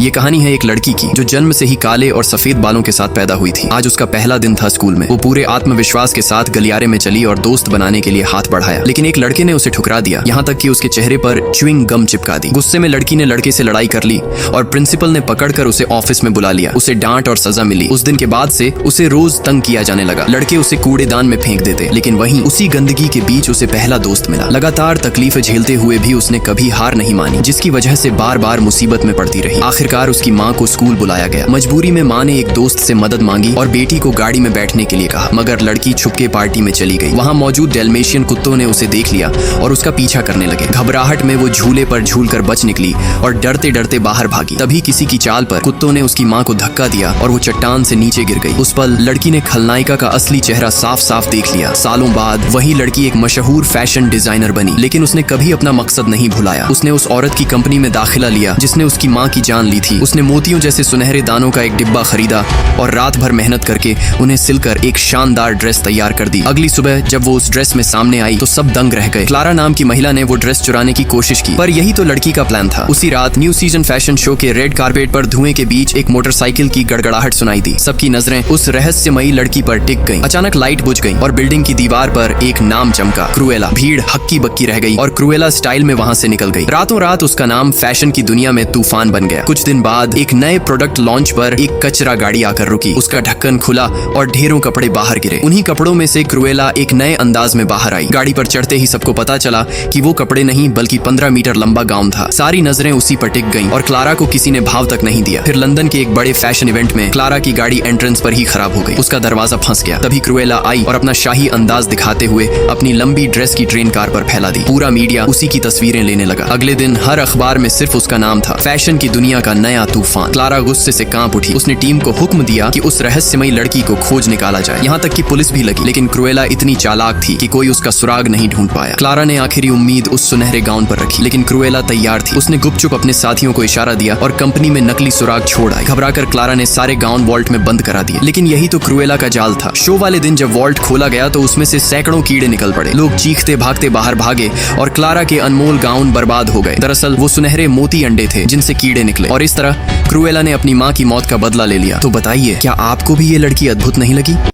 ये कहानी है एक लड़की की जो जन्म से ही काले और सफेद बालों के साथ पैदा हुई थी। आज उसका पहला दिन था स्कूल में। वो पूरे आत्मविश्वास के साथ गलियारे में चली और दोस्त बनाने के लिए हाथ बढ़ाया, लेकिन एक लड़के ने उसे ठुकरा दिया, यहाँ तक कि उसके चेहरे पर च्युइंग गम चिपका दी। गुस्से में लड़की ने लड़के से लड़ाई कर ली और प्रिंसिपल ने पकड़कर उसे ऑफिस में बुला लिया। उसे डांट और सजा मिली। उस दिन के बाद से उसे रोज तंग किया जाने लगा। लड़के उसे कूड़ेदान में फेंक देते, लेकिन वहीं उसी गंदगी के बीच उसे पहला दोस्त मिला। लगातार तकलीफें झेलते हुए भी उसने कभी हार नहीं मानी, जिसकी वजह से बार बार मुसीबत में पड़ती रही। आखिरकार उसकी माँ को स्कूल बुलाया गया। मजबूरी में माँ ने एक दोस्त से मदद मांगी और बेटी को गाड़ी में बैठने के लिए कहा, मगर लड़की छुपके पार्टी में चली गई। वहाँ मौजूद डेल्मेशियन कुत्तों ने उसे देख लिया और उसका पीछा करने लगे। घबराहट में वो झूले पर झूलकर बच निकली और डरते डरते बाहर भागी। तभी किसी की चाल पर कुत्तों ने उसकी माँ को धक्का दिया और वो चट्टान से नीचे गिर गई। उस पल लड़की ने खलनायिका का असली चेहरा साफ साफ देख लिया। सालों बाद वही लड़की एक मशहूर फैशन डिजाइनर बनी, लेकिन उसने कभी अपना मकसद नहीं भुलाया। उसने उस औरत की कंपनी में दाखिला लिया जिसने उसकी माँ की जान ली थी। उसने मोतियों जैसे सुनहरे दानों का एक डिब्बा खरीदा और रात भर मेहनत करके उन्हें सिलकर एक शानदार ड्रेस तैयार कर दी। अगली सुबह जब वो उस ड्रेस में सामने आई तो सब दंग रह गए। क्लारा नाम की महिला ने वो ड्रेस चुराने की कोशिश की, पर यही तो लड़की का प्लान था। उसी रात न्यू सीजन फैशन शो के रेड कारपेट पर धुएं के बीच एक मोटरसाइकिल की गड़गड़ाहट सुनाई दी। सबकी नजरें उस रहस्यमयी लड़की पर टिक गईं। अचानक लाइट बुझ गई और बिल्डिंग की दीवार पर एक नाम चमका, क्रूएला। भीड़ हक्की बक्की रह गई और क्रूएला स्टाइल में वहां से निकल गई। रातों रात उसका नाम फैशन की दुनिया में तूफान बन गया। कुछ दिन बाद एक नए प्रोडक्ट लॉन्च पर एक कचरा गाड़ी आकर रुकी। उसका ढक्कन खुला और ढेरों कपड़े बाहर गिरे। उन्हीं कपड़ों में से क्रूएला एक नए अंदाज में बाहर आई। गाड़ी पर चढ़ते ही सबको पता चला कि वो कपड़े नहीं बल्कि 15 मीटर लंबा गाउन था। सारी नजरें उसी पर टिक गईं और क्लारा को किसी ने भाव तक नहीं दिया। फिर लंदन के एक बड़े फैशन इवेंट में क्लारा की गाड़ी एंट्रेंस पर ही खराब हो गई। उसका दरवाजा फंस गया। तभी क्रूएला आई और अपना शाही अंदाज दिखाते हुए अपनी लंबी ड्रेस की ट्रेन कार पर फैला दी। पूरा मीडिया उसी की तस्वीरें लेने लगा। अगले दिन हर अखबार में सिर्फ उसका नाम था, फैशन की दुनिया का नया तूफान। क्लारा गुस्से से कांप उठी। उसने टीम को हुक्म दिया कि उस रहस्यमयी लड़की को खोज निकाला जाए। यहाँ तक कि पुलिस भी लगी, लेकिन क्रूएला इतनी चालाक थी कि कोई उसका सुराग नहीं ढूंढ पाया। क्लारा ने आखिरी उम्मीद उस सुनहरे गाउन पर रखी, लेकिन क्रूएला तैयार थी। उसने गुपचुप अपने साथियों को इशारा दिया और कंपनी में नकली सुराग छोड़ आए। घबराकर क्लारा ने सारे गाउन वॉल्ट में बंद करा दिए, लेकिन यही तो क्रूएला का जाल था। शो वाले दिन जब वॉल्ट खोला गया तो उसमें से सैकड़ों कीड़े निकल पड़े। लोग चीखते भागते बाहर भागे और क्लारा के अनमोल गाउन बर्बाद हो गए। दरअसल वो सुनहरे मोती अंडे थे जिनसे कीड़े निकले, और इस तरह क्रूएला ने अपनी माँ की मौत का बदला ले लिया। तो बताइए, क्या आपको भी ये लड़की अद्भुत नहीं लगी?